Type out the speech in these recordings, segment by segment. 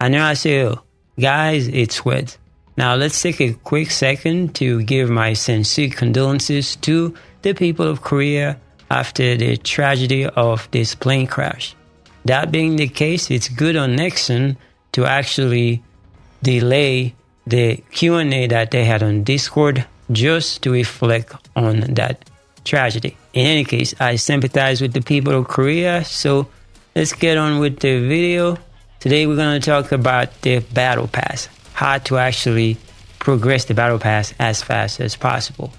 I know I say, oh, guys, it's wet. Now let's take a quick second to give my sincere condolences to the people of Korea after the tragedy of this plane crash. That being the case, it's good on Nixon to actually delay the Q&A that they had on Discord just to reflect on that tragedy. In any case, I sympathize with the people of Korea, so let's get on with the video. Today we're going to talk about the battle pass, how to actually progress the battle pass as fast as possible.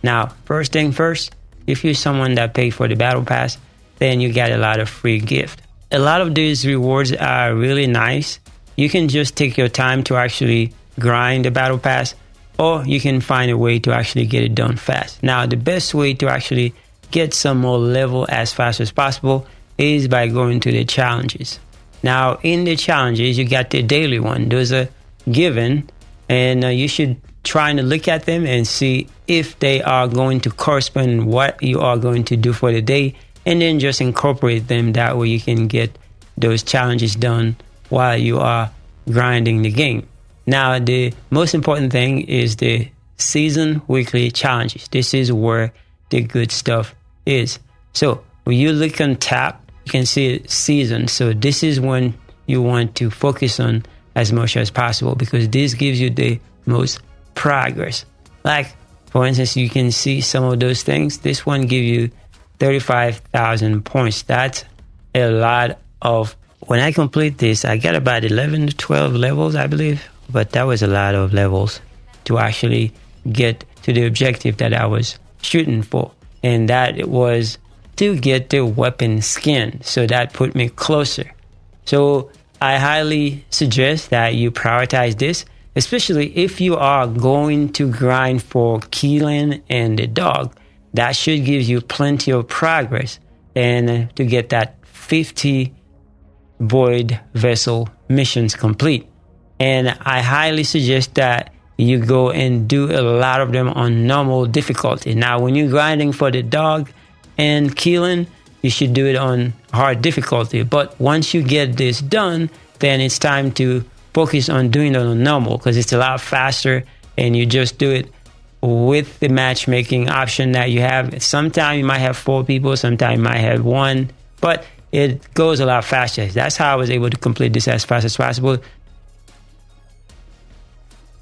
Now, first thing first, if you're someone that paid for the battle pass, then you get a lot of free gift. A lot of these rewards are really nice. You can just take your time to actually grind the battle pass, or you can find a way to actually get it done fast. Now, the best way to actually get some more level as fast as possible is by going to the challenges. Now, in the challenges, you got the daily one. Those are given, and you should try to look at them and see if they are going to correspond what you are going to do for the day, and then just incorporate them. That way you can get those challenges done while you are grinding the game. Now, the most important thing is the season weekly challenges. This is where the good stuff is. So when you look on tab, you can see season. So this is when you want to focus on as much as possible, because this gives you the most progress. Like, for instance, you can see some of those things. This one gives you 35,000 points. That's a lot of. When I complete this, I got about 11 to 12 levels, I believe. But that was a lot of levels to actually get to the objective that I was shooting for. And that was to get the weapon skin. So that put me closer. So I highly suggest that you prioritize this, especially if you are going to grind for Keelan and the dog. That should give you plenty of progress and to get that 50 void vessel missions complete. And I highly suggest that you go and do a lot of them on normal difficulty. Now, when you're grinding for the dog and Keelan, you should do it on hard difficulty. But once you get this done, then it's time to focus on doing it on normal, because it's a lot faster and you just do it with the matchmaking option that you have. Sometimes you might have 4 people, sometimes you might have 1, but it goes a lot faster. That's how I was able to complete this as fast as possible.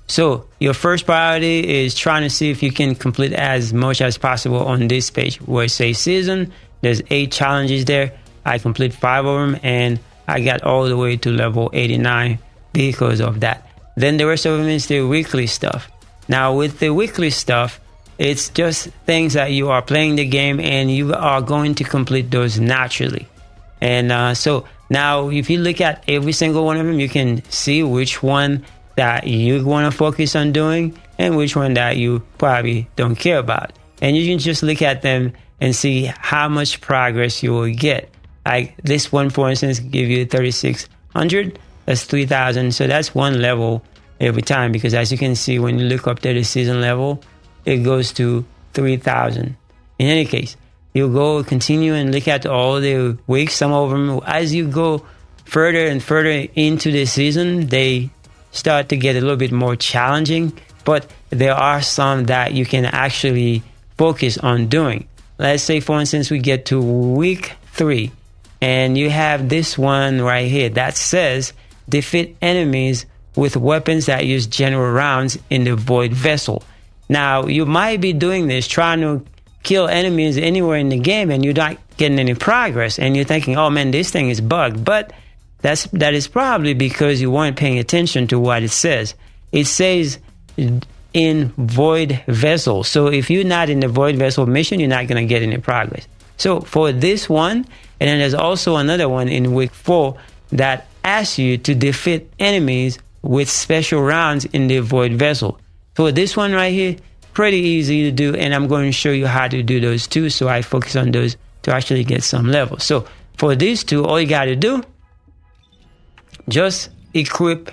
So your first priority is trying to see if you can complete as much as possible on this page where it says season. There's 8 challenges there. I complete 5 of them and I got all the way to level 89 because of that. Then the rest of them is the weekly stuff. Now with the weekly stuff, it's just things that you are playing the game and you are going to complete those naturally. And so now if you look at every single one of them, you can see which one that you want to focus on doing and which one that you probably don't care about. And you can just look at them and see how much progress you will get. Like this one, for instance, give you 3,600. That's 3,000. So that's 1 level every time, because as you can see, when you look up there, the season level, it goes to 3,000. In any case, you go continue and look at all the weeks. Some of them, as you go further and further into the season, they start to get a little bit more challenging, but there are some that you can actually focus on doing. Let's say, for instance, we get to week 3 and you have this one right here that says defeat enemies with weapons that use general rounds in the void vessel. Now, you might be doing this trying to kill enemies anywhere in the game and you're not getting any progress and you're thinking, oh man, this thing is bugged. But that is probably because you weren't paying attention to what it says. It says in void vessel. So if you're not in the void vessel mission, you're not going to get any progress. So for this one, and then there's also another one in week 4 that asks you to defeat enemies with special rounds in the void vessel. So this one right here, pretty easy to do, and I'm going to show you how to do those too. So I focus on those to actually get some levels. So for these two, all you got to do, just equip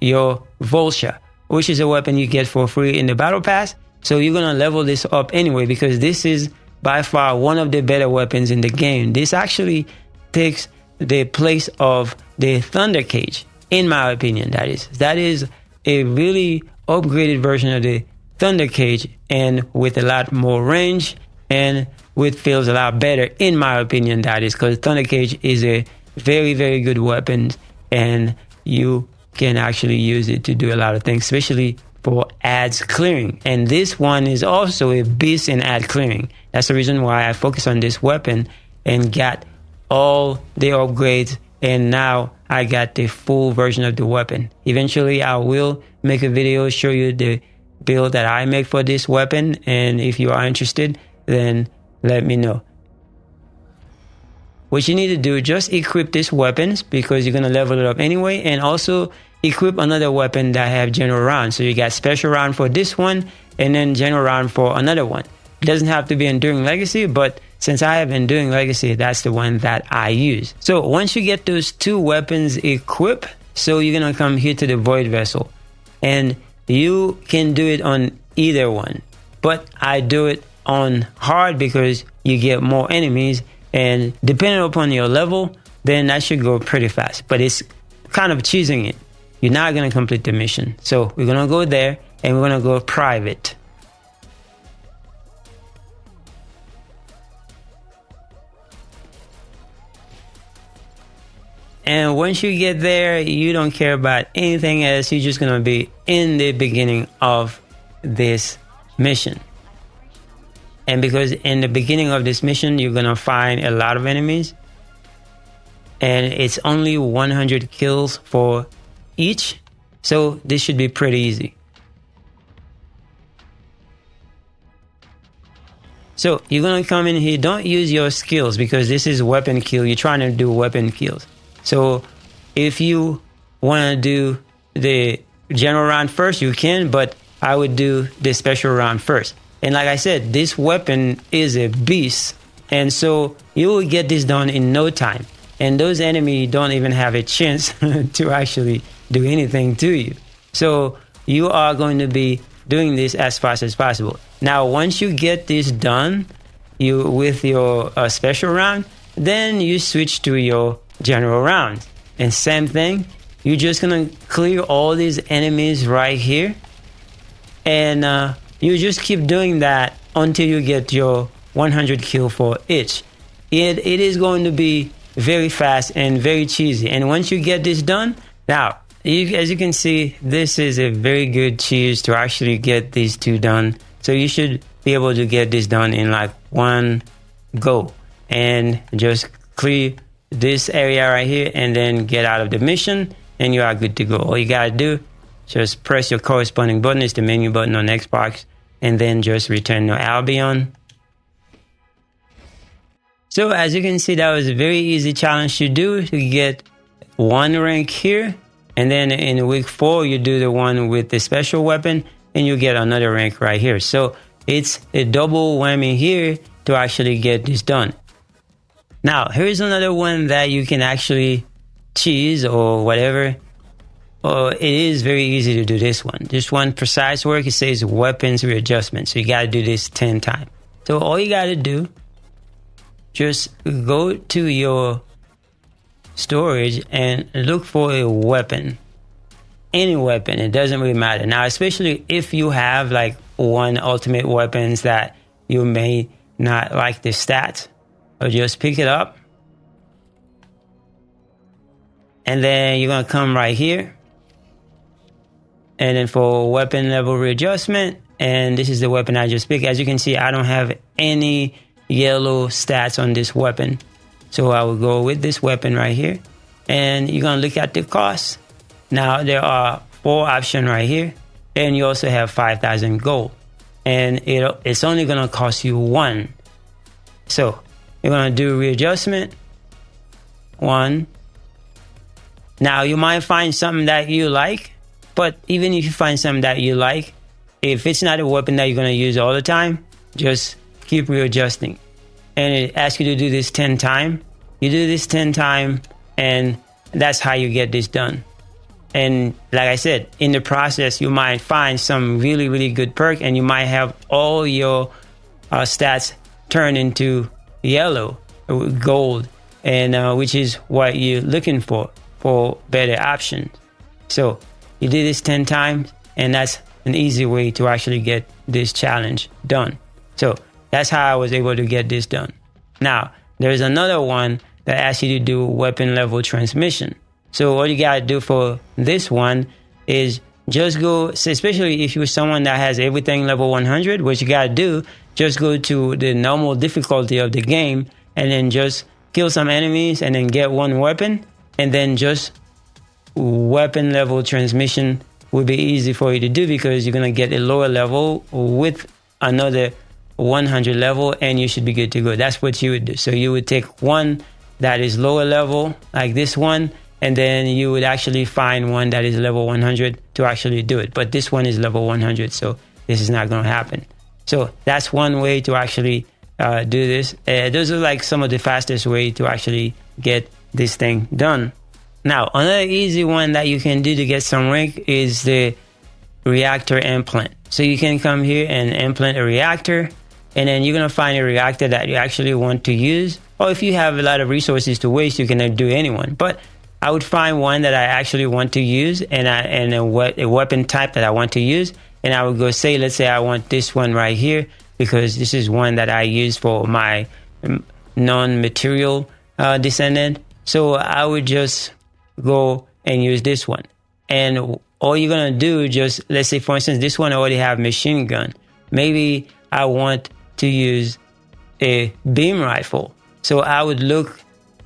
your Vulture, which is a weapon you get for free in the battle pass. So you're going to level this up anyway, because this is by far one of the better weapons in the game. This actually takes the place of the Thunder Cage in my opinion. That is a really upgraded version of the Thunder Cage, and with a lot more range, and with feels a lot better in my opinion. That is because Thunder Cage is a very, very good weapon, and you can actually use it to do a lot of things, especially for ads clearing. And this one is also a beast in ad clearing. That's the reason why I focus on this weapon and got all the upgrades, and now I got the full version of the weapon. Eventually I will make a video show you the build that I make for this weapon, and if you are interested, then let me know. What you need to do, just equip these weapons because you're going to level it up anyway, and also equip another weapon that have general round. So you got special round for this one, and then general round for another one. It doesn't have to be Enduring Legacy, but since I have Enduring Legacy, that's the one that I use. So once you get those two weapons equipped, so you're going to come here to the Void Vessel, and you can do it on either one, but I do it on hard because you get more enemies, and depending upon your level, then that should go pretty fast, but it's kind of cheesing it. You're not going to complete the mission. So we're going to go there, and we're going to go private. And once you get there, you don't care about anything else. You're just going to be in the beginning of this mission. And because in the beginning of this mission, you're going to find a lot of enemies. And it's only 100 kills for each. So this should be pretty easy. So you're going to come in here. Don't use your skills because this is weapon kill. You're trying to do weapon kills. So if you want to do the general round first, you can, but I would do the special round first. And like I said, this weapon is a beast. And so you will get this done in no time. And those enemies don't even have a chance to actually do anything to you. So you are going to be doing this as fast as possible. Now, once you get this done, you with your special round, then you switch to your general round. And same thing, you're just going to clear all these enemies right here. And you just keep doing that until you get your 100 kill for each. It is going to be very fast and very cheesy. And once you get this done, now, as you can see, this is a very good cheese to actually get these two done. So you should be able to get this done in like one go. And just clear this area right here and then get out of the mission, and you are good to go. All you gotta do, just press your corresponding button. It's the menu button on Xbox, and then just return to Albion. So as you can see, that was a very easy challenge to do, to get one rank here, and then in week 4 you do the one with the special weapon and you get another rank right here. So it's a double whammy here to actually get this done. Now, here's another one that you can actually cheese or whatever. It is very easy to do this one. This one, precise work, it says weapons readjustment. So you got to do this 10 times. So all you got to do, just go to your storage and look for a weapon. Any weapon, it doesn't really matter. Now, especially if you have like one ultimate weapons that you may not like the stats, or just pick it up. And then you're going to come right here. And then for weapon level readjustment, and this is the weapon I just picked. As you can see, I don't have any yellow stats on this weapon. So I will go with this weapon right here. And you're going to look at the cost. Now there are 4 options right here. And you also have 5,000 gold. And it's only going to cost you 1. So you're going to do readjustment. 1. Now you might find something that you like. But even if you find something that you like, if it's not a weapon that you're going to use all the time, just keep readjusting. And it asks you to do this 10 times. You do this 10 times, and that's how you get this done. And like I said, in the process, you might find some really, really good perk, and you might have all your stats turn into yellow, gold, and which is what you're looking for better options. So you did this 10 times, and that's an easy way to actually get this challenge done. So that's how I was able to get this done. Now, there's another one that asks you to do weapon level transmission. So all you gotta do for this one is just go, especially if you're someone that has everything level 100, what you gotta do, just go to the normal difficulty of the game and then just kill some enemies and then get one weapon, and then just weapon level transmission will be easy for you to do because you're gonna get a lower level with another 100 level and you should be good to go. That's what you would do. So you would take one that is lower level, like this one, and then you would actually find one that is level 100 to actually do it. But this one is level 100, so this is not going to happen. So that's one way to actually do this. Those are like some of the fastest way to actually get this thing done. Now, another easy one that you can do to get some rank is the Reactor implant. So you can come here and implant a reactor, and then you're going to find a reactor that you actually want to use. Or if you have a lot of resources to waste, you can do anyone. But I would find one that I actually want to use and a weapon type that I want to use. And I would go say, let's say I want this one right here because this is one that I use for my non-material descendant. So I would just go and use this one. And all you're going to do, just let's say, for instance, this one already have machine gun. Maybe I want to use a beam rifle. So I would look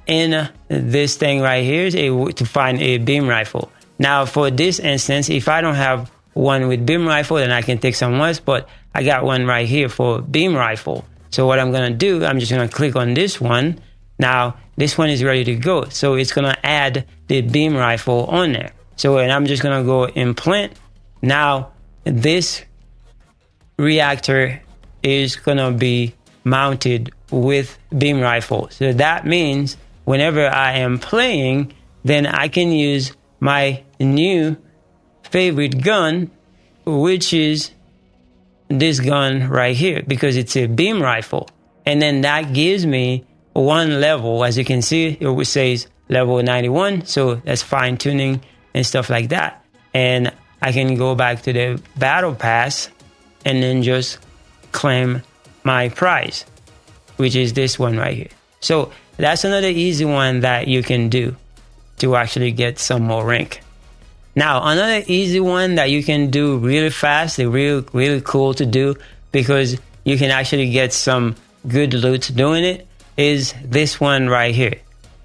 in this thing right here to find a beam rifle. Now, for this instance, if I don't have one with beam rifle, then I can take some else, but I got one right here for beam rifle. So what I'm going to do, I'm just going to click on this one. Now, this one is ready to go. So it's going to add the beam rifle on there. So, and I'm just going to go implant. Now, this reactor is going to be mounted with beam rifle. So that means whenever I am playing, then I can use my new favorite gun, which is this gun right here, because it's a beam rifle. And then that gives me one level. As you can see, it says level 91. So that's fine tuning and stuff like that. And I can go back to the battle pass and then just claim my prize, which is this one right here. So that's another easy one that you can do to actually get some more rank. Now, another easy one that you can do really fast, really cool to do because you can actually get some good loot doing it, is this one right here.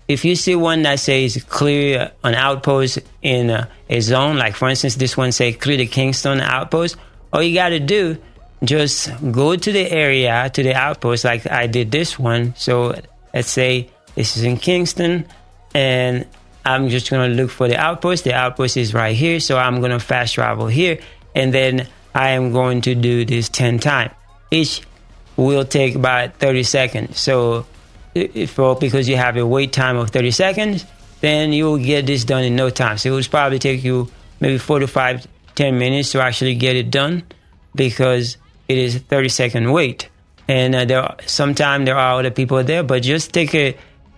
If you see one that says clear an outpost in a zone, like for instance, this one says clear the Kingston outpost, all you got to do, just go to the area, to the outpost, like I did this one. So let's say this is in Kingston, and I'm just going to look for the outpost. The outpost is right here, so I'm going to fast travel here, and then I am going to do this 10 times. Each will take about 30 seconds. So because you have a wait time of 30 seconds, then you will get this done in no time. So it will probably take you maybe 4 to 5, 10 minutes to actually get it done because it is a 30-second wait. And sometimes there are other people there, but just take a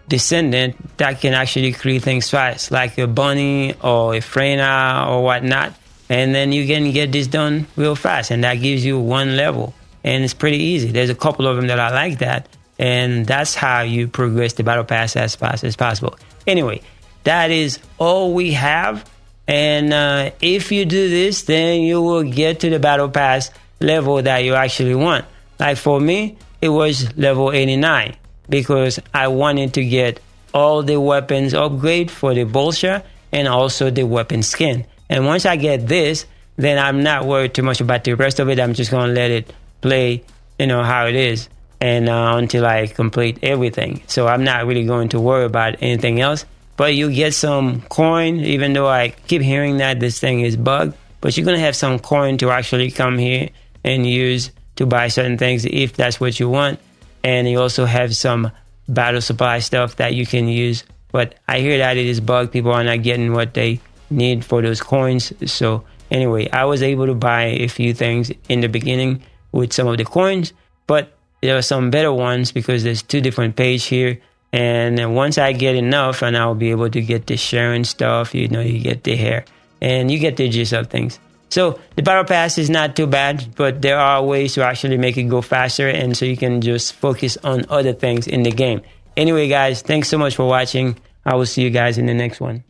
descendant that can actually create things fast, like a bunny or a Freyna or whatnot, and then you can get this done real fast, and that gives you one level, and it's pretty easy. There's a couple of them that I like that, and that's how you progress the battle pass as fast as possible. Anyway, that is all we have, and if you do this, then you will get to the battle pass level that you actually want. Like for me, it was level 89 because I wanted to get all the weapons upgrade for the Bolsha and also the weapon skin. And once I get this, then I'm not worried too much about the rest of it. I'm just going to let it play, how it is, and until I complete everything. So I'm not really going to worry about anything else. But you get some coin, even though I keep hearing that this thing is bugged. But you're going to have some coin to actually come here and use to buy certain things if that's what you want. And you also have some battle supply stuff that you can use. But I hear that it is bugged. People are not getting what they need for those coins. So anyway, I was able to buy a few things in the beginning with some of the coins. But there are some better ones because there's 2 different pages here. And once I get enough, and I'll be able to get the Sharon stuff, you get the hair. and you get the gist of things. So the battle pass is not too bad, but there are ways to actually make it go faster, and so you can just focus on other things in the game. Anyway, guys, thanks so much for watching. I will see you guys in the next one.